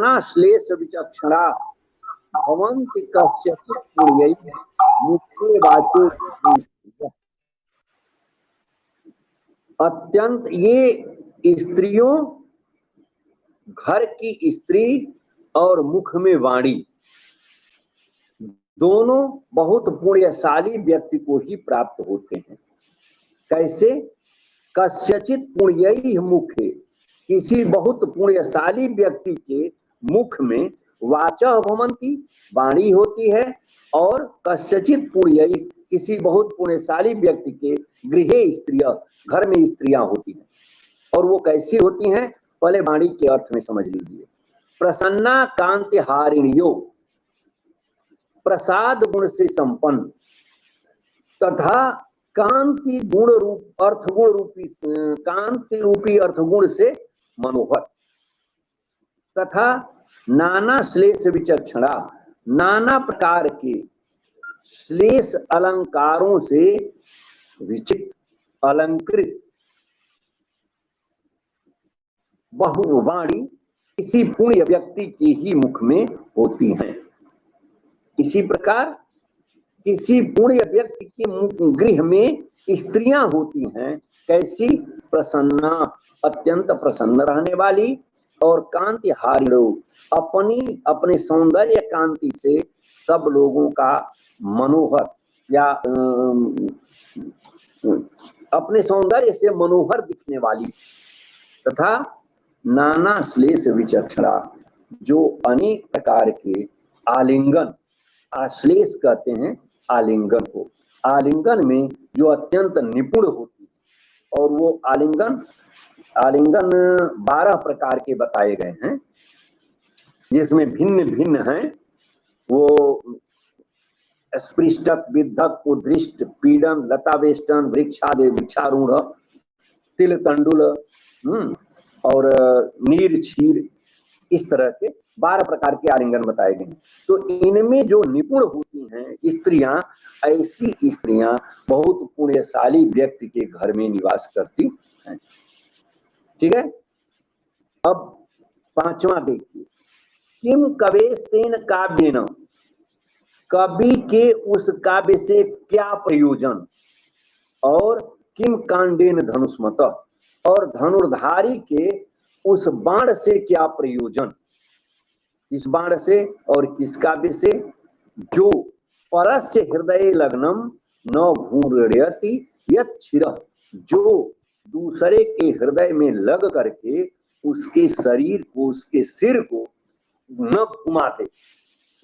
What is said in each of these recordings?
नाना श्लेष विचक्षणा भवन्ति कस्यचित् पुण्यैः मुखे वाचो। अत्यंत ये स्त्रियों, घर की स्त्री और मुख में वाणी, दोनों बहुत पुण्यशाली व्यक्ति को ही प्राप्त होते हैं। कैसे? कस्यचित् पुण्यैः मुखे, किसी बहुत पुण्यशाली व्यक्ति के मुख में वाचः भवन्ति, वाणी होती है, और कस्यचित् पुण्यैः, किसी बहुत पुण्यशाली व्यक्ति के गृहे स्त्रियः, घर में स्त्रियां होती हैं। और वो कैसी होती हैं? पहले वाणी के अर्थ में समझ लीजिए। प्रसन्ना कांति हारिणियो, प्रसाद गुण से संपन्न, तथा कांति गुण रूप अर्थगुण रूपी, कांति रूपी अर्थगुण से मनोहर, तथा नाना श्लेष विचक्षणा, नाना प्रकार के श्लेष अलंकारों से विचित्र, अलंकृत, बहुवाणी किसी पुण्य व्यक्ति के ही मुख में होती हैं। इसी प्रकार किसी पुण्य व्यक्ति के गृह में स्त्रियां होती हैं। कैसी? प्रसन्ना, अत्यंत प्रसन्न रहने वाली, और कांति हारिणो, अपने सौंदर्य कांति से सब लोगों का मनोहर, या अपने सौंदर्य से मनोहर दिखने वाली, तथा नाना श्लेष विचक्षणा, जो अनेक प्रकार के आलिंगन, आश्लेष कहते हैं आलिंगन को, आलिंगन में जो अत्यंत निपुण होती है। और वो आलिंगन 12 प्रकार के बताए गए हैं, जिसमें भिन्न भिन्न हैं। वो स्पृष्टक, विद्धक, उदृष्ट, पीडन, लतावेष्टन, वृक्षादि, वृक्षारूढ़, तिल तंडुल, और नीर क्षीर, इस तरह के 12 प्रकार के आलिंगन बताए गए हैं। तो इनमें जो निपुण होती हैं स्त्रियां, ऐसी स्त्रियां बहुत पुण्यशाली व्यक्ति के घर में निवास करती हैं। ठीक है। अब 5वां देखिए, किम कवेस्तेन काव्येन, कवि के उस काव्य से क्या प्रयोजन, और किम कांडेन धनुष्मत, और धनुर्धारी के उस बाण से क्या प्रयोजन। इस बाण से और किस काव्य से? जो परस्य हृदय लग्नम न भूर्यति यत् छिरः, जो दूसरे के हृदय में लग करके उसके शरीर को, उसके सिर को न घुमाते।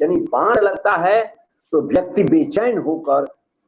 यानी बाण लगता है तो व्यक्ति बेचैन होकर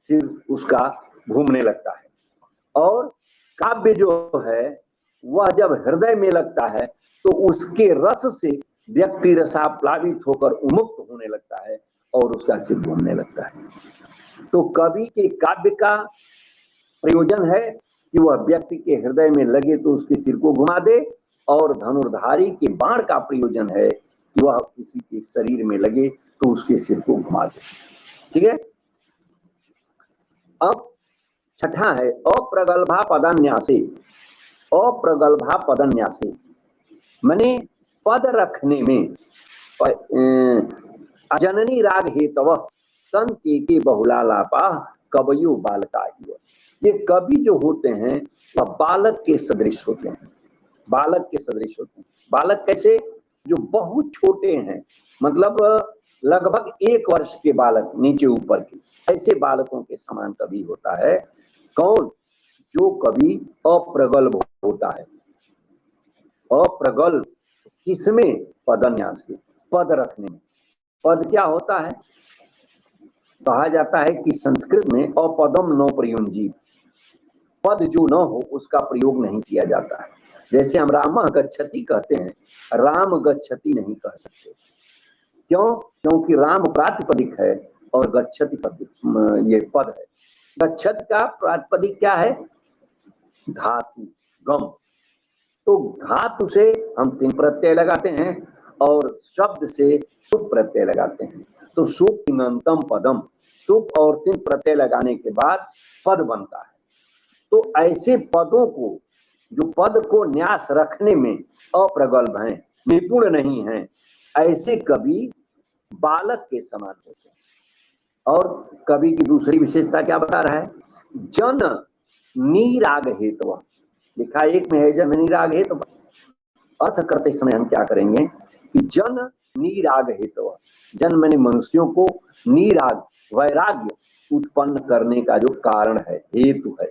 सिर उसका घूमने लगता है, और काव्य जो है वह जब हृदय में लगता है तो उसके रस से व्यक्ति रसाप्लावित होकर उन्मुक्त होने लगता है और उसका सिर घूमने लगता है। तो कवि के काव्य का प्रयोजन है कि वह व्यक्ति के हृदय में लगे तो उसके सिर को घुमा दे, और धनुर्धारी के बाण का प्रयोजन है कि वह किसी के शरीर में लगे तो उसके सिर को घुमा दे। ठीक है। अब 6ठा है अप्रगल्भा पदन्यासे। अप्रगल्भा पदन्यासे माने पद रखने में अजननी राग हेतव संति के बहुलालापा कवयो बालका। ये कवि जो होते हैं वह बालक के सदृश होते हैं, बालक के सदृश होते हैं। बालक कैसे? जो बहुत छोटे हैं, मतलब लगभग 1 वर्ष के बालक नीचे ऊपर के, ऐसे बालकों के समान कवि होता है। कौन? जो कवि अप्रगल्भ होता है। अप्रगल्भ किसमें? पदन्यास के, पद रखने में। पद क्या होता है? कहा जाता है कि संस्कृत में अपदम न प्रयुंजीत, पद जो न हो उसका प्रयोग नहीं किया जाता है। जैसे हम रामः गच्छति कहते हैं, राम गच्छति नहीं कह सकते। क्यों? क्योंकि राम प्रातिपदिक है और गच्छति पद ये पद है। गच्छत का प्रातिपदिक क्या है? धातु, गम। तो धातु से हम 3 प्रत्यय लगाते हैं और शब्द से सुप प्रत्यय लगाते हैं। तो सुप तिङन्तम पदम, सुप और 3 प्रत्यय लगाने के बाद पद बनता है। तो ऐसे पदों को, जो पद को न्यास रखने में अप्रगल्भ हैं, निपुण नहीं हैं, ऐसे कवि बालक के समान होते हैं। और कवि की दूसरी विशेषता क्या बता रहा है? जन निराग हेतु। लिखा एक में है जन निराग हेतु। अर्थ करते समय हम क्या करेंगे कि जन निराग हेतु, जन मैंने मनुष्यों को, निराग वैराग्य उत्पन्न करने का जो कारण है, हेतु है,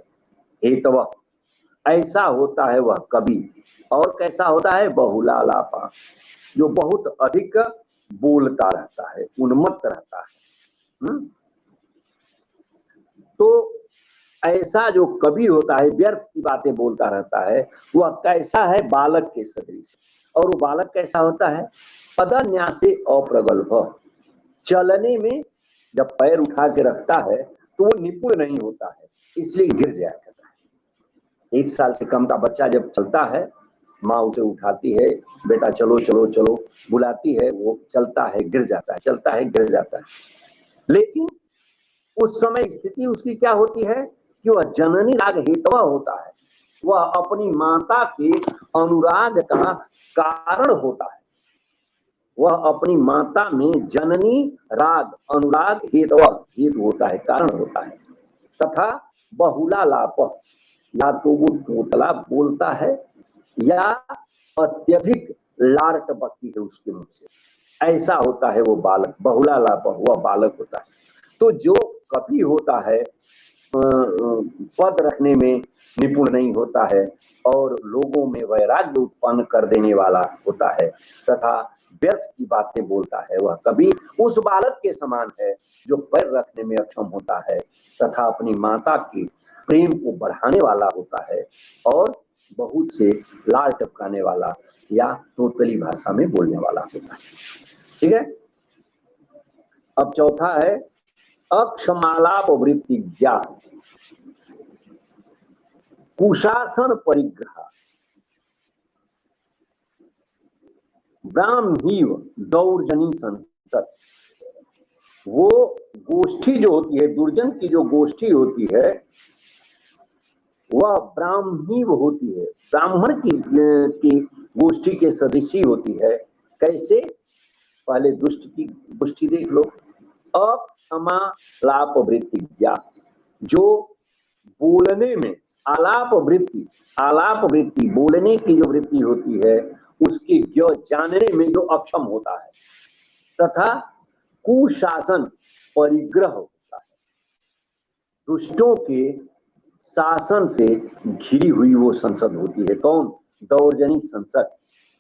हेतु ऐसा होता है वह कवि। और कैसा होता है? बहुलालापा, जो बहुत अधिक बोलता रहता है, उन्मत्त रहता है। तो ऐसा जो कवि होता है, व्यर्थ की बातें बोलता रहता है, वह कैसा है? बालक के सदृश। और वो बालक कैसा होता है? पदन्यासे अप्रगल्भ, चलने में जब पैर उठा के रखता है तो वो निपुण नहीं होता है, इसलिए गिर जाया करता है। 1 साल से कम का बच्चा जब चलता है, माँ उसे उठाती है, बेटा चलो चलो चलो बुलाती है, वो चलता है गिर जाता है, चलता है गिर जाता है। लेकिन उस समय स्थिति उसकी क्या होती है कि वह जननी राग हेतवा होता है, वह अपनी माता के अनुराग का कारण होता है। वह अपनी माता में जननी राग अनुराग हेतवा हेतु होता है, कारण होता है। तथा बहुला लाप, या तो वो तोतला बोलता है या अत्यधिक लाट बकती है उसके मुख से, ऐसा होता है वो बालक। बहुला लाप हुआ बालक होता है। तो जो कवि होता है पद रखने में निपुण नहीं होता है और लोगों में वैराग्य उत्पन्न कर देने वाला होता है तथा व्यर्थ की बातें बोलता है, वह कवि उस बालक के समान है जो पैर रखने में अक्षम होता है तथा अपनी माता के प्रेम को बढ़ाने वाला होता है और बहुत से लाल टपकाने वाला या तोतली भाषा में बोलने वाला होता है। ठीक है। अब चौथा है अक्षमालाप वृत्ति ज्ञान, कुशासन परिग्रह, ब्राह्मीव दौर्जनी संसद। वो गोष्ठी जो होती है, दुर्जन की जो गोष्ठी होती है, वह ब्राह्मीव होती है, ब्राह्मण की गोष्ठी के सदृश होती है। कैसे? पहले दुष्ट की गोष्ठी देख लो। अक्षमा लाप वृत्ति ज्ञा, जो बोलने में आलाप वृत्ति बोलने की जो वृत्ति होती है उसकी जानने में जो अक्षम होता है, तथा कुशासन परिग्रह होता है, दुष्टों के शासन से घिरी हुई वो संसद होती है। कौन? दौर्जनी संसद।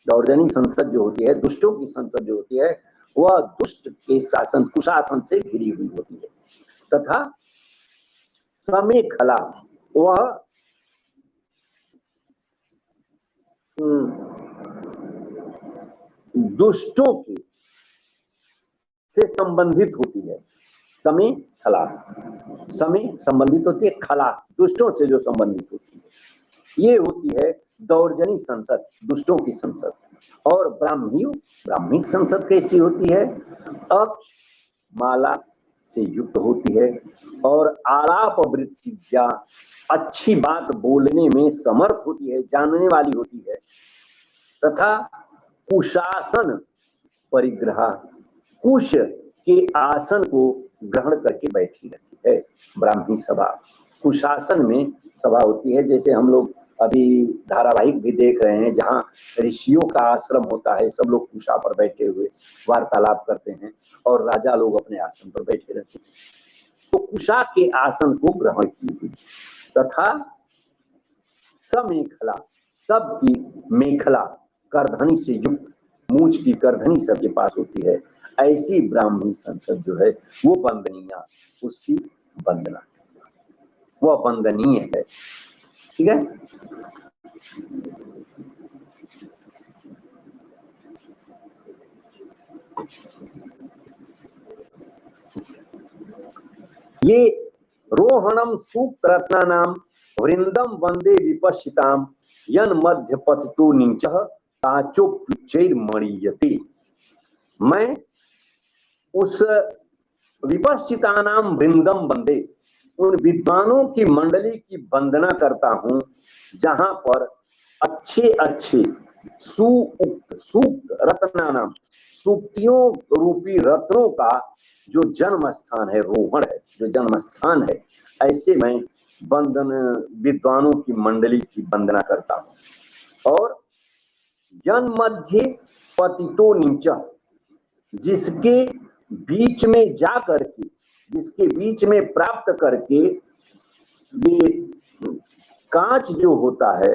दौर्जनी संसद जो होती है, दुष्टों की संसद जो होती है, वह दुष्ट के शासन कुशासन से घिरी हुई होती है। तथा समेखला, वह दुष्टों की से संबंधित होती है। समय खला, समय संबंधित होती है, खला दुष्टों से जो संबंधित होती है। ये होती है दौर्जनी संसद, दुष्टों की संसद। और ब्राह्मिक संसद कैसी होती है? अक्ष माला से युक्त होती है और आलाप वृत्ति या अच्छी बात बोलने में समर्थ होती है, जानने वाली होती है। तथा कुशासन परिग्रह, कुश के आसन को ग्रहण करके बैठी रहती है ब्राह्मी सभा। कुशासन में सभा होती है, जैसे हम लोग अभी धारावाहिक भी देख रहे हैं जहाँ ऋषियों का आश्रम होता है, सब लोग कुशा पर बैठे हुए वार्तालाप करते हैं और राजा लोग अपने आसन पर बैठे रहते हैं। तो कुशा के आसन को ग्रहण की हुई। तथा समेखला, सबकी मेखला करधनी से युक्त, मूछ की करधनी सबके पास होती है, ऐसी ब्राह्मणी संसद जो है वो वंदनीय, उसकी वंदना, वह वंदनीय है। ठीक है। ये रोहणम सूक्त रत्नानाम वृंदम वंदे विपश्चिताम यन मध्य पथतो नीच ताचोप्युच्चैर मणीयते। मैं उस विपश्चितानाम वृंदम वंदे, उन विद्वानों की मंडली की वंदना करता हूं जहां पर अच्छे अच्छे सूक्त रत्नानाम, सूक्तियों रूपी रत्नों का जो जन्म स्थान है, रोहण है, जो जन्म स्थान है, ऐसे मैं वंदन विद्वानों की मंडली की वंदना करता हूं। और जन मध्य पतितो नीचा, जिसके बीच में जा करके, जिसके बीच में प्राप्त करके ये कांच जो होता है,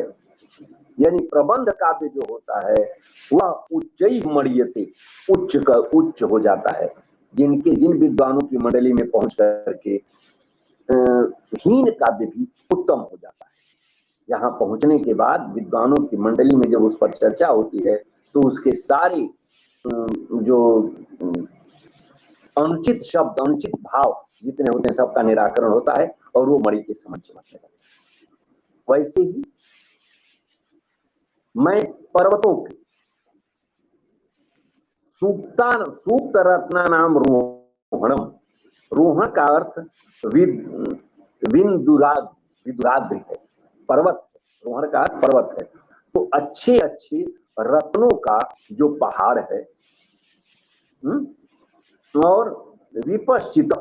यानी प्रबंध काव्य जो होता है, वह उच्चई मणियते, उच्च का उच्च हो जाता है। जिन विद्वानों की मंडली में पहुंच करके हीन काव्य भी उत्तम हो जाता है। यहाँ पहुंचने के बाद विद्वानों की मंडली में जब उस पर चर्चा होती है तो उसके सारे जो अनुचित शब्द, अनुचित भाव जितने होते हैं, सबका निराकरण होता है और वो मणि के समान चमकने लगता है। वैसे ही मैं पर्वतों के सूक्त रत्ना नाम रोहणम, रोहण का अर्थ विदुराद्रि है, पर्वत, रोहण का अर्थ पर्वत है। तो अच्छे अच्छे रत्नों का जो पहाड़ है, और विपश्चित,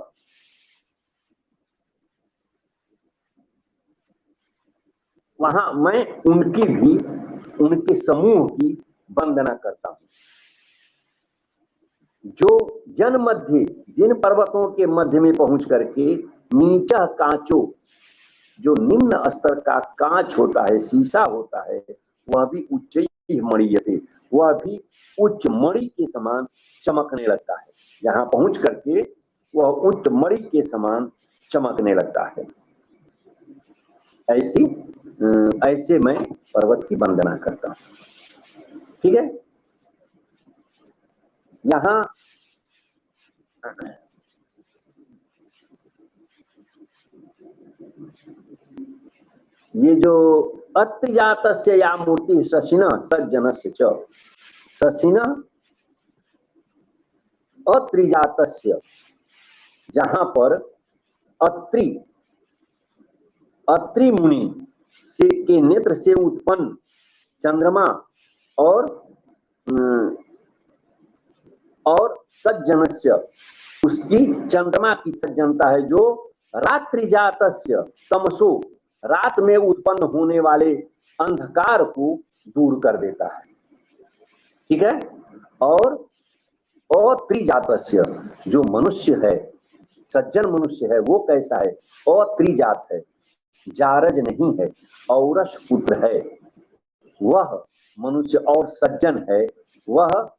वहां मैं उनकी भी, उनके समूह की वंदना करता हूं। जो जन मध्य, जिन पर्वतों के मध्य में पहुंच करके नीचा कांचो, जो निम्न स्तर का कांच होता है, शीशा होता है, वह भी उच्च मणियते, वह भी उच्च मणि के समान चमकने लगता है। यहाँ पहुंच करके वह उच्च मणि के समान चमकने लगता है। ऐसे मैं पर्वत की वंदना करता हूं। ठीक है, यहाँ ये जो अत्रिजातस्य या मूर्ति शशिना सज्जनस्य च, शशिना अत्रिजातस्य, जहां पर अत्रि मुनि से के नेत्र से उत्पन्न चंद्रमा और सज्जनस्य, उसकी चंद्रमा की सज्जनता है, जो रात्रि जातस्य तमसो, रात में उत्पन्न होने वाले अंधकार को दूर कर देता है। ठीक है, और त्रिजातस्य, जो मनुष्य है, सज्जन मनुष्य है, वो कैसा है? त्रिजात है, जारज नहीं है, औरस पुत्र है, वह मनुष्य और सज्जन है, वह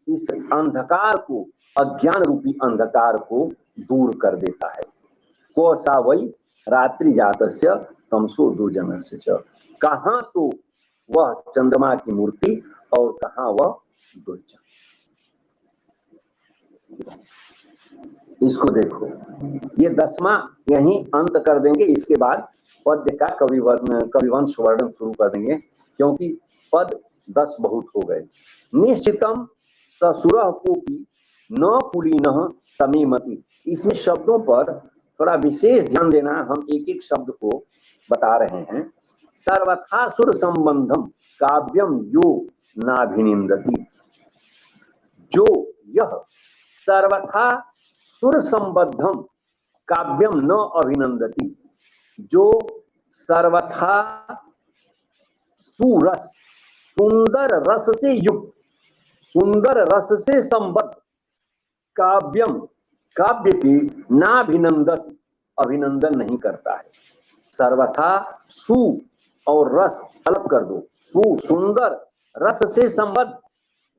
इस अंधकार को, अज्ञान रूपी अंधकार को दूर कर देता है। कोसा वही रात्रि जातस्य तमसो दुर्जनस्य च, कहां तो वह चंद्रमा की मूर्ति और कहां वह दुर्जन। इसको देखो, ये 10वां यहीं अंत कर देंगे। इसके बाद पद्य का कविवंश वर्णन शुरू कर देंगे, क्योंकि पद 10 बहुत हो गए। निश्चितम ससुरः कोपि न कुलीनः समीमति, इसमें शब्दों पर थोड़ा विशेष ध्यान देना, हम एक एक शब्द को बता रहे हैं। सर्वथा सुर संबंधम काव्यम यो नाभिनिंदति, जो यह सर्वथा सुर संबद्धम काव्यम न अभिनंदति, जो सर्वथा सुरस, सुंदर रस से युक्त, सुंदर रस से संबद्ध काव्यम, काव्य की नाभिनंदत, अभिनंदन नहीं करता है। सर्वथा सु और रस अलग कर दो, सु सुंदर, रस से संबद्ध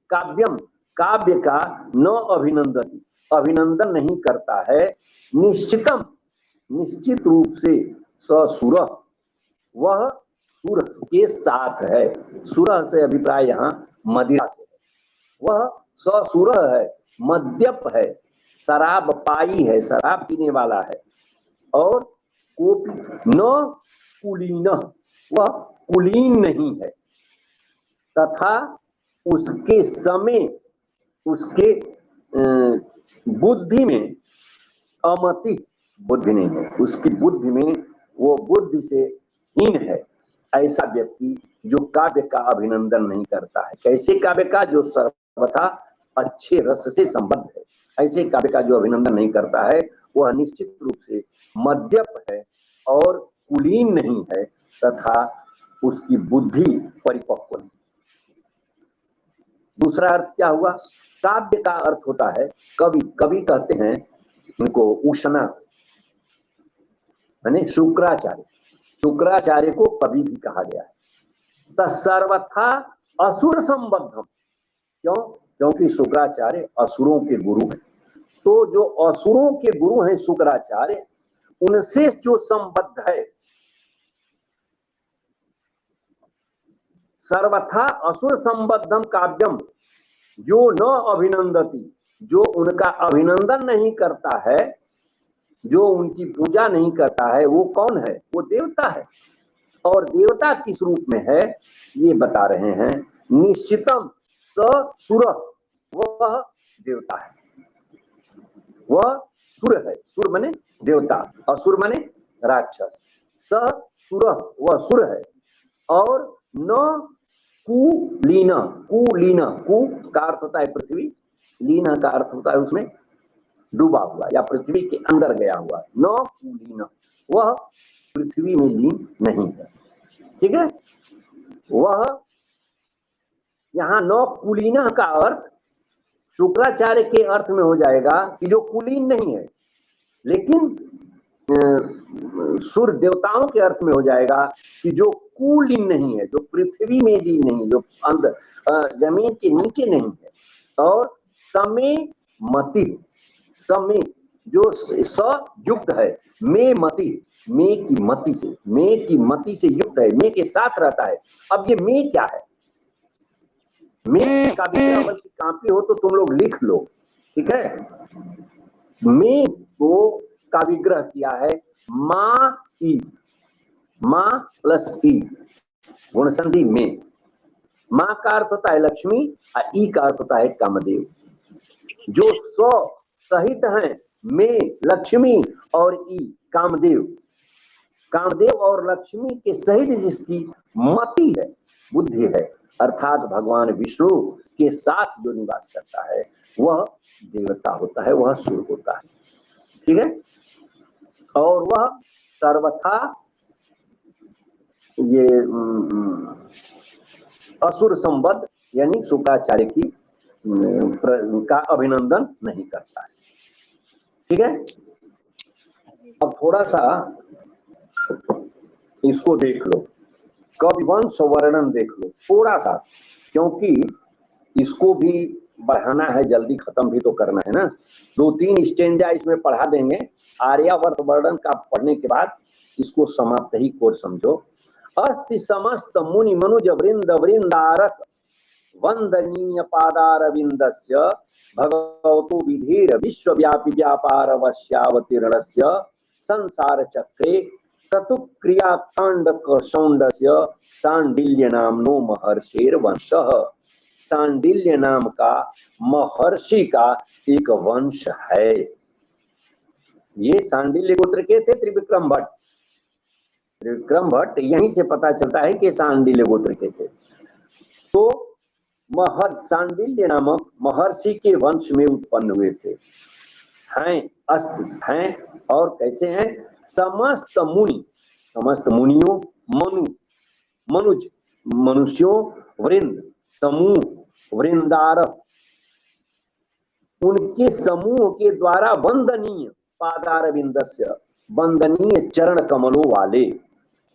काव्यम, काव्य का न अभिनंदन, अभिनंदन नहीं करता है। निश्चितम, निश्चित रूप से, ससुर, वह सुर के साथ है। सुर से अभिप्राय यहाँ मदिरा से है। वह ससुर है, मद्यप है, शराब पाई है, शराब पीने वाला है। और कोपी न कुलीन, वह कुलीन नहीं है, तथा उसके समय, उसके बुद्धि में अमति, बुद्धि नहीं है, उसकी बुद्धि में, वो बुद्धि से हीन है। ऐसा व्यक्ति जो काव्य का अभिनंदन नहीं करता है। कैसे काव्य का? जो सर्वथा अच्छे रस से संबद्ध है। ऐसे काव्य का जो अभिनंदन नहीं करता है वह निश्चित रूप से मद्यप है और कुलीन नहीं है तथा उसकी बुद्धि परिपक्व नहीं। दूसरा अर्थ क्या हुआ? काव्य का अर्थ होता है कवि। कवि कहते हैं उनको उष्णा, यानी शुक्राचार्य। शुक्राचार्य को कवि भी कहा गया है। सर्वथा असुर संबद्धम, क्यों? क्योंकि शुक्राचार्य असुरों के गुरु हैं। तो जो असुरों के गुरु हैं शुक्राचार्य, उनसे जो संबद्ध है, सर्वथा असुर संबद्धम काव्यम, जो न अभिनंदती, जो उनका अभिनंदन नहीं करता है, जो उनकी पूजा नहीं करता है, वो कौन है? वो देवता है। और देवता किस रूप में है ये बता रहे हैं। निश्चितम स सुर, वह देवता है, वह सुर है। सुर माने देवता, असुर माने राक्षस। स सुर, वह सुर है। और न कुलीन, कुलीन, कु का अर्थ होता है पृथ्वी, लीन का अर्थ होता है उसमें डूबा हुआ या पृथ्वी के अंदर गया हुआ। न कुलीन, वह पृथ्वी में लीन नहीं है। ठीक है? वह यहाँ न कुलीन का अर्थ शुक्राचार्य के अर्थ में हो जाएगा कि जो कुलीन नहीं है, लेकिन सुर देवताओं के अर्थ में हो जाएगा कि जो कुलीन नहीं है, जो पृथ्वी में लीन नहीं, जो अंदर जमीन के नीचे नहीं है। और समय मति, समय जो स युक्त है, में मति, में की मति से, में की मति से युक्त है, में के साथ रहता है। अब ये में क्या है? में का विग्रह की कॉपी हो तो तुम लोग लिख लो, ठीक है? में को का विग्रह किया है मां ई, मां प्लस ई, गुण संधि में। मां का अर्थ होता है लक्ष्मी और ई का अर्थ होता है कामदेव। जो स्व सहित हैं में लक्ष्मी और ई कामदेव, कामदेव और लक्ष्मी के सहित जिसकी मति है, बुद्धि है, अर्थात भगवान विष्णु के साथ जो निवास करता है वह देवता होता है, वह सुर होता है। ठीक है? और वह सर्वथा ये असुर संबद्ध यानी शुक्राचार्य की का अभिनंदन नहीं करता है। ठीक है? अब थोड़ा सा इसको देख लो, कविवंश वर्णन देख लो थोड़ा सा, क्योंकि इसको भी बढ़ाना है, जल्दी खत्म भी तो करना है ना। 2-3 स्टेंजा इसमें पढ़ा देंगे। आर्यावर्त वर्णन का पढ़ने के बाद इसको समाप्त ही कोर्स समझो। अस्ति समस्त मुनि मनुज वृंद वृंदारक वंदनीय पादारविंदस्य भगवतो विधेर विश्वव्यापी व्यापार वश्यावतीर्णस्य संसार चक्रे क्रतुक्रिया कांड सौंडस्य सांडिल्य नामनो महर्षेर वंशः। सांडिल्य नाम का महर्षि का एक वंश है। ये सांडिल्य गोत्र के थे त्रिविक्रम भट्ट। त्रिविक्रम भट्ट यहीं से पता चलता है कि सांडिल्य गोत्र के थे। तो सांडिल्य नामक महर्षि के वंश में उत्पन्न हुए थे। हैं, अस्ति हैं, और कैसे हैं? समस्त मुनि, समस्त मुनियों, मनु मनुज मनुष्यों, वृंद समूह, वृंदारक उनके समूह के द्वारा वंदनीय पादारविंदस्य, वंदनीय चरण कमलों वाले,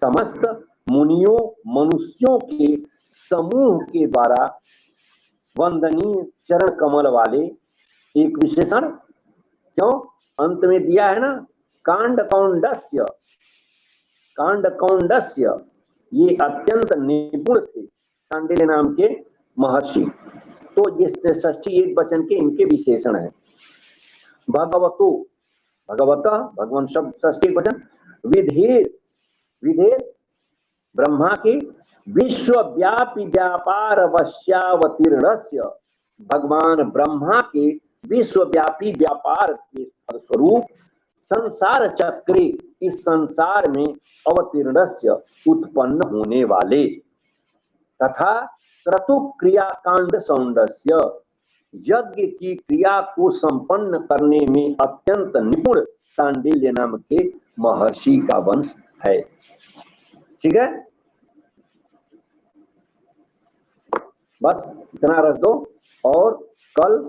समस्त मुनियों मनुष्यों के समूह के द्वारा वंदनीय चरण कमल वाले। एक विशेषण क्यों अंत में दिया है ना, कांड कौंडस्य, कांड कौंडस्य, ये अत्यंत निपुण थे सांडिल्य नाम के महर्षि। तो ये षष्ठी एक वचन के इनके विशेषण है। भगवतो, भगवतः भगवान शब्द षष्ठी वचन, विधेर, विधेर ब्रह्मा के, विश्वव्यापी व्यापार वश्यावतीर्णस्य, भगवान ब्रह्मा के विश्वव्यापी व्यापार के स्वरूप, संसार चक्रे, इस संसार में अवतीर्णस्य उत्पन्न होने वाले, तथा क्रतु क्रियाकांड सौंडस्य, यज्ञ की क्रिया को संपन्न करने में अत्यंत निपुण सांडिल्य नाम के महर्षि का वंश है। ठीक है, बस इतना रख दो और कल